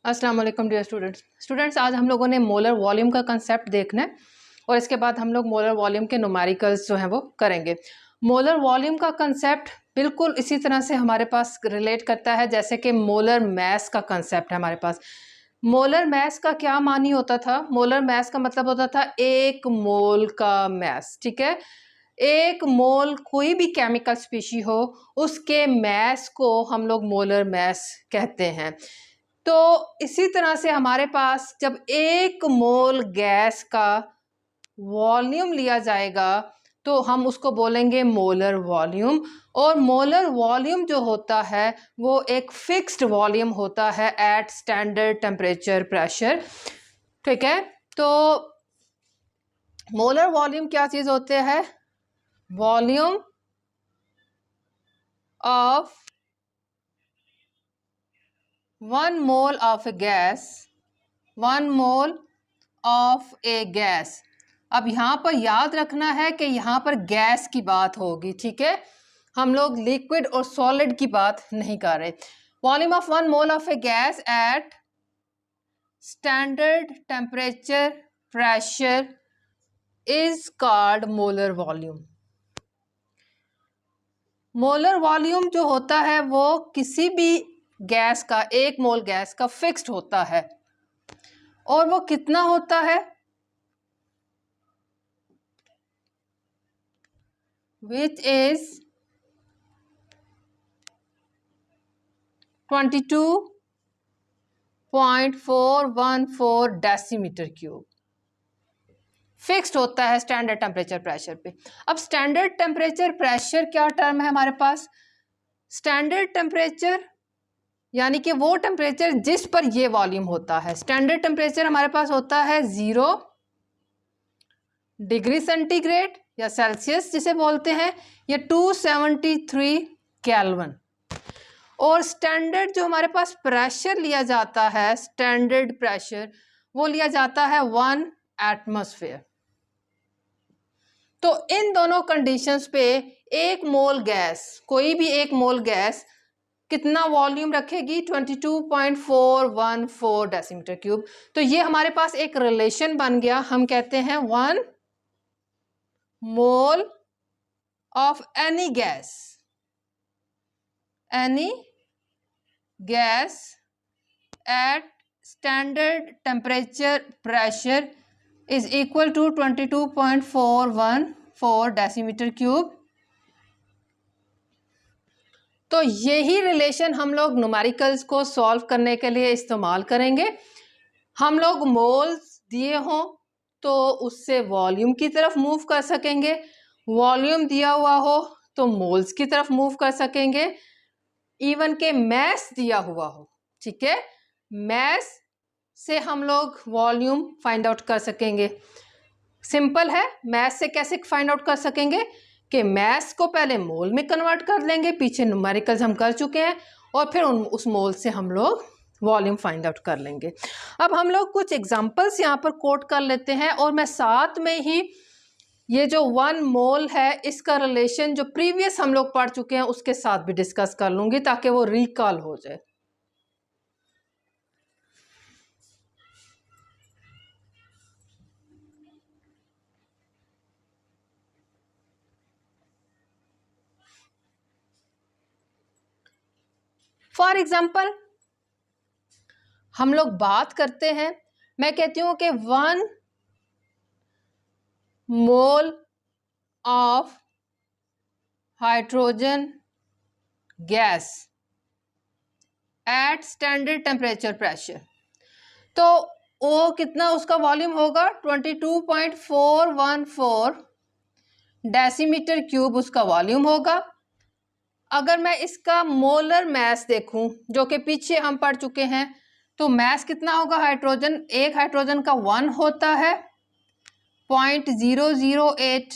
अस्सलाम वालेकुम dear students, आज हम लोगों ने मोलर वॉल्यूम का कंसेप्ट देखना है और इसके बाद हम लोग मोलर वॉल्यूम के न्यूमेरिकल्स जो हैं वो करेंगे। मोलर वॉल्यूम का कंसेप्ट बिल्कुल इसी तरह से हमारे पास रिलेट करता है जैसे कि मोलर मैस का कंसेप्ट है हमारे पास। मोलर मैस का क्या मानी होता था? मोलर मैस का मतलब होता था एक मोल का मैस, ठीक है। एक मोल कोई भी केमिकल स्पीशी हो उसके मैस को हम लोग मोलर मैस कहते हैं। तो इसी तरह से हमारे पास जब एक मोल गैस का वॉल्यूम लिया जाएगा तो हम उसको बोलेंगे मोलर वॉल्यूम। और मोलर वॉल्यूम जो होता है वो एक फिक्स्ड वॉल्यूम होता है एट स्टैंडर्ड टेम्परेचर प्रेशर, ठीक है। तो मोलर वॉल्यूम क्या चीज़ होते हैं? Volume of 1 mole of A gas, 1 mole of A gas. अब यहाँ पर याद रखना है कि यहाँ पर गैस की बात होगी, ठीक है। हम लोग लिक्विड और सॉलिड की बात नहीं कर रहे। Volume of 1 mole of A gas at standard temperature pressure is called molar volume. Molar volume जो होता है वो किसी भी गैस का, एक मोल गैस का फिक्स्ड होता है। और वो कितना होता है? which is 22.414 decimetre cube. Fixed होता है स्टैंडर्ड टेम्परेचर प्रेशर पे। अब स्टैंडर्ड टेम्परेचर प्रेशर क्या टर्म है हमारे पास? स्टैंडर्ड टेम्परेचर यानी कि वो टेम्परेचर जिस पर ये वॉल्यूम होता है। स्टैंडर्ड टेम्परेचर हमारे पास होता है 0 डिग्री सेंटीग्रेड या सेल्सियस जिसे बोलते हैं, या 273 केल्विन। और स्टैंडर्ड जो हमारे पास प्रेशर लिया जाता है, स्टैंडर्ड प्रेशर वो लिया जाता है 1 एटमॉस्फेयर। तो इन दोनों कंडीशंस पे एक मोल गैस, कोई भी एक मोल गैस कितना वॉल्यूम रखेगी? 22.414 डेसीमीटर क्यूब। तो ये हमारे पास एक रिलेशन बन गया। हम कहते हैं 1 मोल of any gas at standard temperature pressure is equal to 22.414 decimetre cube. तो यही रिलेशन हम लोग न्यूमेरिकल्स को सॉल्व करने के लिए इस्तेमाल करेंगे। हम लोग मोल्स दिए हों तो उससे वॉल्यूम की तरफ मूव कर सकेंगे, वॉल्यूम दिया हुआ हो तो मोल्स की तरफ मूव कर सकेंगे, इवन के मैस दिया हुआ हो, ठीक है। मैस से हम लोग वॉल्यूम फाइंड आउट कर सकेंगे। सिंपल है। मैस से कैसे फाइंड आउट कर सकेंगे कि मैस को पहले मोल में कन्वर्ट कर लेंगे, पीछे न्यूमेरिकल्स हम कर चुके हैं, और फिर उस मोल से हम लोग वॉल्यूम फाइंड आउट कर लेंगे। अब हम लोग कुछ एग्जांपल्स यहाँ पर कोट कर लेते हैं, और मैं साथ में ही ये जो 1 मोल है इसका रिलेशन जो प्रीवियस हम लोग पढ़ चुके हैं उसके साथ भी डिस्कस कर लूंगी ताकि वो रिकॉल हो जाए। फॉर एग्जाम्पल हम लोग बात करते हैं, मैं कहती हूं कि 1 mole of hydrogen gas at standard temperature pressure. तो वो कितना उसका वॉल्यूम होगा? 22.414 डेसीमीटर क्यूब उसका वॉल्यूम होगा। अगर मैं इसका मोलर मैस देखूं जो कि पीछे हम पढ़ चुके हैं, तो मैस कितना होगा? हाइड्रोजन, एक हाइड्रोजन का 1 होता है 0.008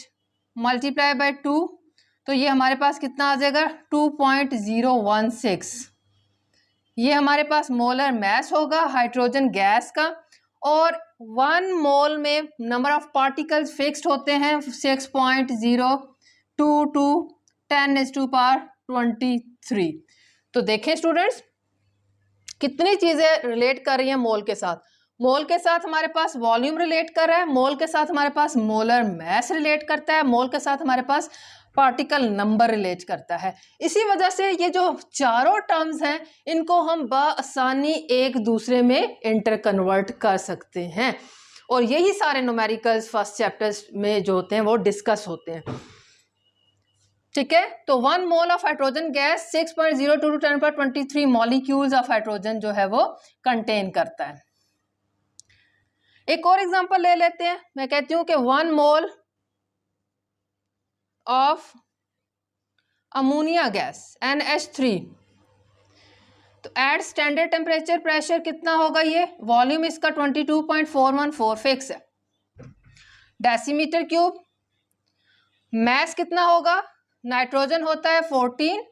मल्टीप्लाई बाय 2, तो ये हमारे पास कितना आ जाएगा? 2.016। ये हमारे पास मोलर मैस होगा हाइड्रोजन गैस का। और 1 मोल में नंबर ऑफ पार्टिकल्स फिक्स्ड होते हैं 6.022 10⁻23। तो देखें स्टूडेंट्स, कितनी चीजें रिलेट कर रही हैं मोल के साथ। मोल के साथ हमारे पास वॉल्यूम रिलेट कर रहा है, मोल के साथ हमारे पास मोलर मास रिलेट करता है, मोल के साथ हमारे पास पार्टिकल नंबर रिलेट करता है। इसी वजह से ये जो चारों टर्म्स हैं इनको हम बआसानी एक दूसरे में इंटर कन्वर्ट कर सकते हैं, और यही सारे न्यूमेरिकल्स फर्स्ट चैप्टर्स में जो होते हैं वो डिस्कस होते हैं। ठीक है, तो 1 mole of hydrogen gas 6.02 to 10⁻23 molecules of hydrogen जो है वो कंटेन करता है। एक और एग्जांपल ले लेते हैं। मैं कहती हूं कि 1 mole of ammonia gas NH3, तो एट स्टैंडर्ड टेम्परेचर प्रेशर कितना होगा, ये वॉल्यूम इसका 22.414 फिक्स है, डेसीमीटर क्यूब। मैस कितना होगा, नाइट्रोजन होता है 14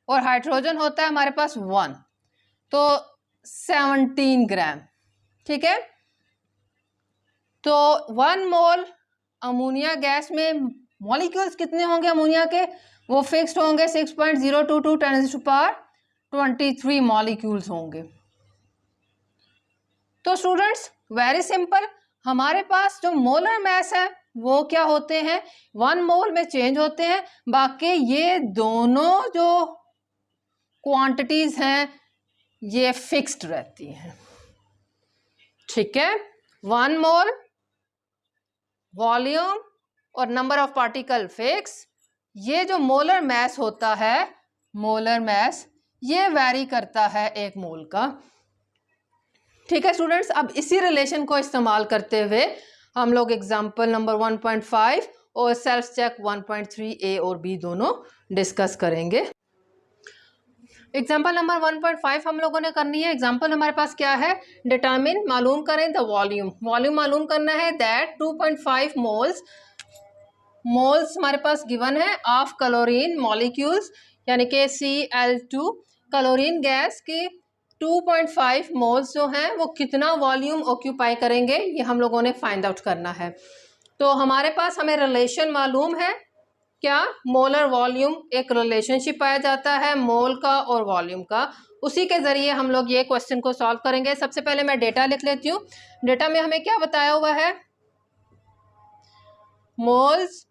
और हाइड्रोजन होता है हमारे पास 1, तो 17 ग्राम। ठीक है, तो 1 मोल अमोनिया गैस में मॉलिक्यूल्स कितने होंगे अमोनिया के, वो फिक्स्ड होंगे 6.022 10⁻23 मॉलिक्यूल्स होंगे। तो स्टूडेंट्स वेरी सिंपल, हमारे पास जो मोलर मास है वो क्या होते हैं, 1 मोल में चेंज होते हैं, बाकी ये दोनों जो क्वांटिटीज हैं ये फिक्स्ड रहती हैं। ठीक है, 1 मोल वॉल्यूम और नंबर ऑफ पार्टिकल फिक्स। ये जो मोलर मास होता है, मोलर मास ये वैरी करता है 1 मोल का। ठीक है स्टूडेंट्स, अब इसी रिलेशन को इस्तेमाल करते हुए हम लोग एग्जाम्पल नंबर 1.5 और सेल्फ चेक 1.3 A और B दोनों डिस्कस करेंगे। एग्जाम्पल नंबर 1.5 हम लोगों ने करनी है। एग्जाम्पल हमारे पास क्या है, डिटरमिन मालूम करें द वॉल्यूम, वॉल्यूम मालूम करना है दैट 2.5 मोल्स हमारे पास गिवन है ऑफ क्लोरीन मॉलिक्यूल्स, यानी कि Cl2 क्लोरीन गैस की 2.5 मोल्स जो हैं वो कितना वॉल्यूम ऑक्यूपाई करेंगे, ये हम लोगों ने फाइंड आउट करना है। तो हमारे पास हमें रिलेशन मालूम है, क्या, मोलर वॉल्यूम, एक रिलेशनशिप पाया जाता है मोल का और वॉल्यूम का, उसी के जरिए हम लोग ये क्वेश्चन को सॉल्व करेंगे। सबसे पहले मैं डेटा लिख लेती हूँ। डेटा में हमें क्या बताया हुआ है, मोल्स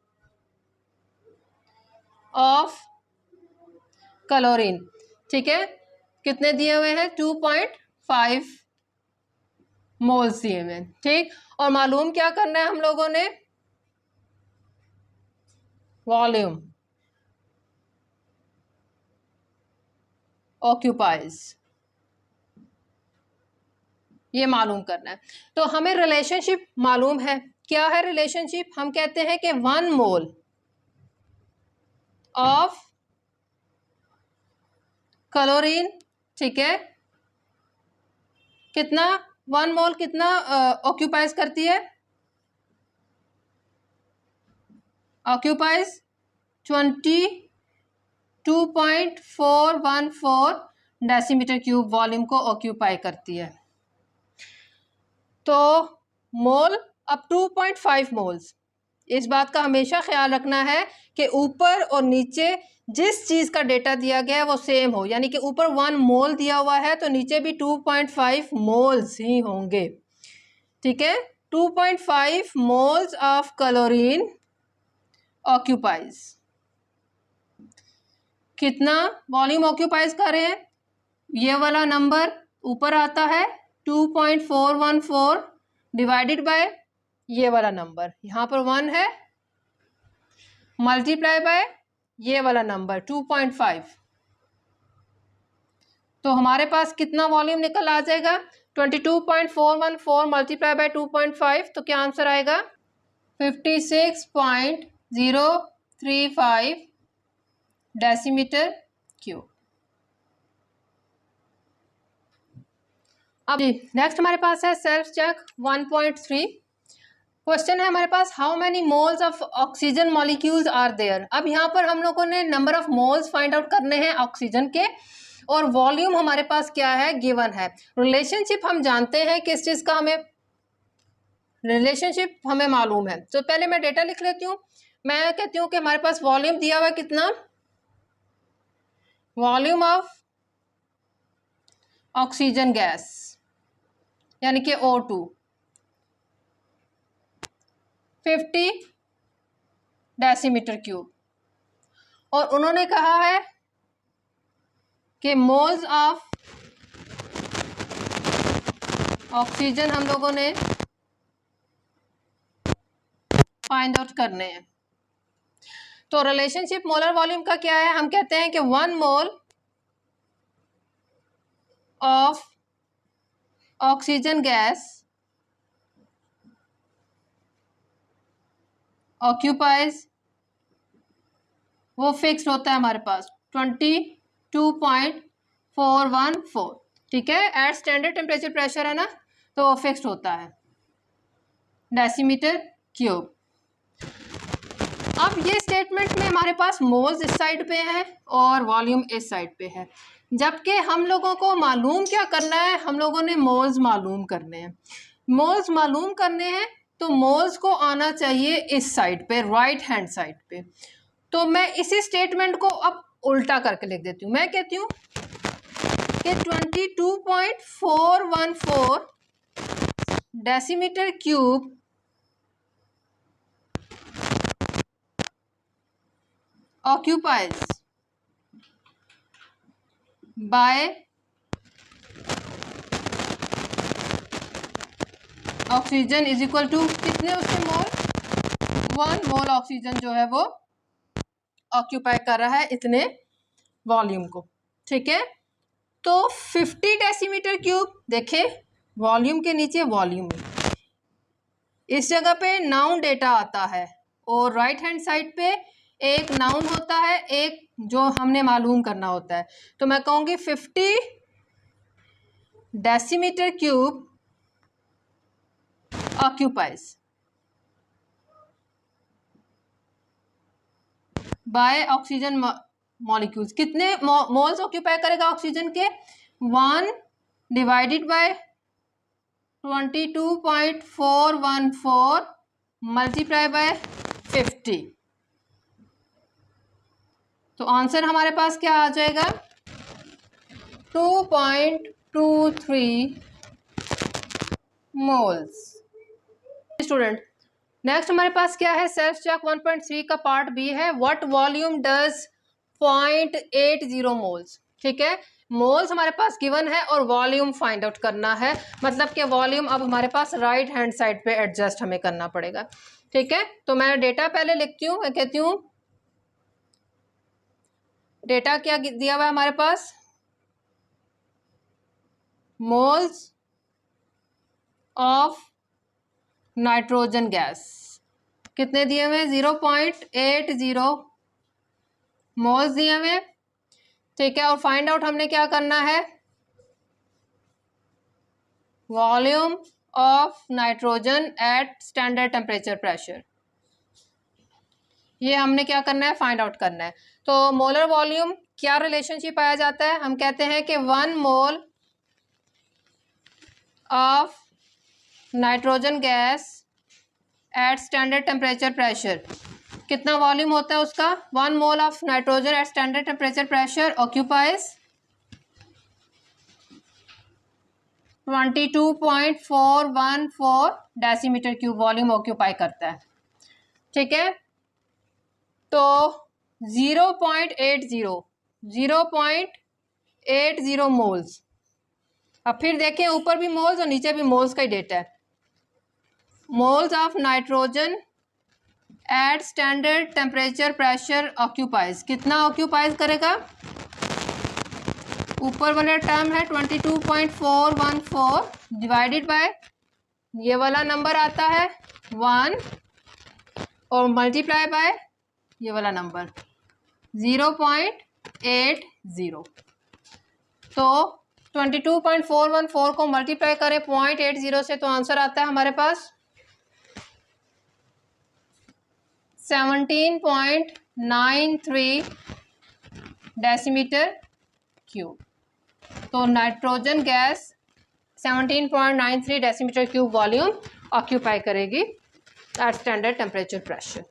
ऑफ क्लोरीन। ठीक है, कितने दिए हुए हैं, 2.5 मोल्स दिए हुए हैं। ठीक, और मालूम क्या करना है हम लोगों ने, वॉल्यूम ऑक्यूपाइज, ये मालूम करना है। तो हमें रिलेशनशिप मालूम है, क्या है रिलेशनशिप, हम कहते हैं कि 1 मोल ऑफ क्लोरीन, ठीक है, कितना, 1 मोल कितना ऑक्यूपाइज करती है, ऑक्यूपाइज 22.414 डेसीमीटर क्यूब वॉल्यूम को ऑक्यूपाई करती है। तो मोल अब 2.5 मोल्स, इस बात का हमेशा ख्याल रखना है कि ऊपर और नीचे जिस चीज़ का डेटा दिया गया है वो सेम हो, यानी कि ऊपर 1 मोल दिया हुआ है तो नीचे भी 2.5 मोल्स ही होंगे। ठीक है, 2.5 मोल्स ऑफ क्लोरीन ऑक्यूपाइज, कितना वॉल्यूम ऑक्यूपाइज कर रहे हैं, ये वाला नंबर ऊपर आता है 2.414 डिवाइडेड बाय ये वाला नंबर, यहाँ पर 1 है, मल्टीप्लाई बाय ये वाला नंबर 2.5, तो हमारे पास कितना वॉल्यूम निकल आ जाएगा, 22.414 मल्टीप्लाई बाय 2.5, तो क्या आंसर आएगा, 56.035 डेसीमीटर क्यूब। अब नेक्स्ट हमारे पास है सेल्फ चेक 1.3। क्वेश्चन है हमारे पास, how many moles of oxygen molecules are there. अब यहाँ पर हम लोगों ने number of moles find out करने हैं ऑक्सीजन के, और वॉल्यूम हमारे पास क्या है, गिवन है। रिलेशनशिप हम जानते हैं किस चीज़ का, हमें रिलेशनशिप हमें मालूम है। तो पहले मैं डेटा लिख लेती हूँ। मैं कहती हूँ कि हमारे पास वॉल्यूम दिया हुआ है कितना, वॉल्यूम ऑफ ऑक्सीजन गैस यानी कि O2 50 डेसीमीटर क्यूब, और उन्होंने कहा है कि मोल्स ऑफ ऑक्सीजन हम लोगों ने फाइंड आउट करने हैं। तो रिलेशनशिप मोलर वॉल्यूम का क्या है, हम कहते हैं कि 1 mole of oxygen gas occupies, वो फिक्स्ड होता है हमारे पास 22.414, ठीक है, एट स्टैंडर्ड टेम्परेचर प्रेशर है ना, तो वो फिक्स्ड होता है डेसीमीटर क्यूब। अब ये स्टेटमेंट में हमारे पास मोल्स इस साइड पे है और वॉल्यूम इस साइड पे है, जबकि हम लोगों को मालूम क्या करना है, हम लोगों ने मोल्स मालूम करने हैं। मोल्स मालूम करने हैं तो मोल्स को आना चाहिए इस साइड पे, राइट हैंड साइड पे। तो मैं इसी स्टेटमेंट को अब उल्टा करके लिख देती हूँ। मैं कहती हूँ कि 22.414 decimetre cube occupies by oxygen is equal to कितने उसके मोल, 1 मोल ऑक्सीजन जो है वो ऑक्यूपाई कर रहा है इतने वॉल्यूम को, ठीक है। तो 50 डेसीमीटर क्यूब, देखे वॉल्यूम के नीचे वॉल्यूम, इस जगह पे नाउन डेटा आता है और राइट हैंड साइड पे एक नाउन होता है, एक जो हमने मालूम करना होता है। तो मैं कहूँगी 50 decimetre cube occupies by oxygen molecules, कितने मोल्स ऑक्यूपाई करेगा ऑक्सीजन के, 1 डिवाइडेड बाय 22.414 मल्टीप्लाई बाय 50। तो आंसर हमारे पास क्या आ जाएगा, 2.23 मोल्स। स्टूडेंट नेक्स्ट हमारे पास क्या है, सेल्फ चेक 1.3 का पार्ट बी है, व्हाट वॉल्यूम डज 0.80 मोल्स, ठीक है। मोल्स हमारे पास गिवन है और वॉल्यूम फाइंड आउट करना है, मतलब कि वॉल्यूम अब हमारे पास राइट हैंड साइड पे एडजस्ट हमें करना पड़ेगा, ठीक है। तो मैं डेटा पहले लिखती हूँ, मैं कहती हूँ डेटा क्या दिया हुआ है हमारे पास, मोल्स ऑफ नाइट्रोजन गैस कितने दिए हुए, 0.80 मोल्स दिए हुए, ठीक है। और फाइंड आउट हमने क्या करना है, volume of nitrogen eight standard temperature pressure, ये हमने क्या करना है, फाइंड आउट करना है। तो मोलर वॉल्यूम क्या रिलेशनशिप पाया जाता है, हम कहते हैं कि 1 mole of nitrogen gas at standard temperature pressure, कितना वॉल्यूम होता है उसका, 1 mole of nitrogen eight standard temperature pressure occupies 22.414 decimetre cube volume occupy करता है, ठीक है। तो 0.80 मोल्स, अब फिर देखें ऊपर भी मोल्स और नीचे भी मोल्स का ही डेटा है, moles of nitrogen eight standard temperature pressure occupies, कितना ऑक्यूपाइज करेगा, ऊपर वाला टर्म है 22.414 डिवाइडेड बाय ये वाला नंबर आता है 1 और मल्टीप्लाई बाय ये वाला नंबर 0.80। तो 22.414 को मल्टीप्लाई करें 0.80 से, तो आंसर आता है हमारे पास 17.93 डेसीमीटर क्यूब। तो nitrogen gas 17.93 decimetre cube volume occupy करेगी एट स्टैंडर्ड टेम्परेचर प्रेशर।